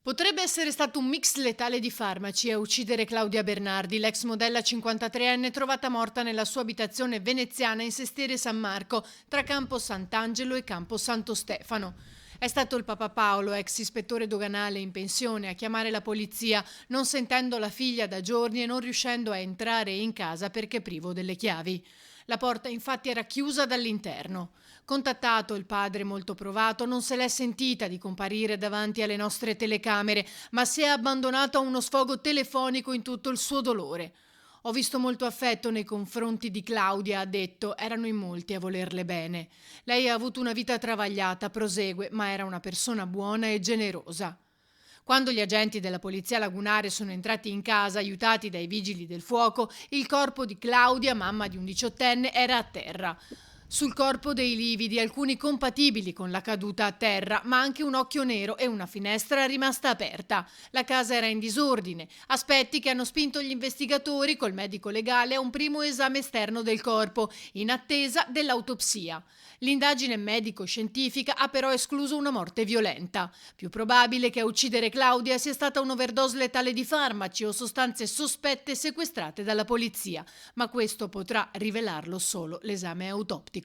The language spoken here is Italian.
Potrebbe essere stato un mix letale di farmaci a uccidere Claudia Bernardi, l'ex modella 53enne trovata morta nella sua abitazione veneziana in Sestiere San Marco, tra Campo Sant'Angelo e Campo Santo Stefano. È stato il Papa Paolo, ex ispettore doganale in pensione, a chiamare la polizia, non sentendo la figlia da giorni e non riuscendo a entrare in casa perché privo delle chiavi. La porta infatti era chiusa dall'interno. Contattato, il padre, molto provato, non se l'è sentita di comparire davanti alle nostre telecamere, ma si è abbandonato a uno sfogo telefonico in tutto il suo dolore. Ho visto molto affetto nei confronti di Claudia, ha detto, erano in molti a volerle bene. Lei ha avuto una vita travagliata, prosegue, ma era una persona buona e generosa. Quando gli agenti della polizia lagunare sono entrati in casa aiutati dai vigili del fuoco, il corpo di Claudia, mamma di un diciottenne, era a terra. Sul corpo dei lividi, alcuni compatibili con la caduta a terra, ma anche un occhio nero e una finestra rimasta aperta. La casa era in disordine, aspetti che hanno spinto gli investigatori col medico legale a un primo esame esterno del corpo, in attesa dell'autopsia. L'indagine medico-scientifica ha però escluso una morte violenta. Più probabile che a uccidere Claudia sia stata un'overdose letale di farmaci o sostanze sospette sequestrate dalla polizia, ma questo potrà rivelarlo solo l'esame autoptico.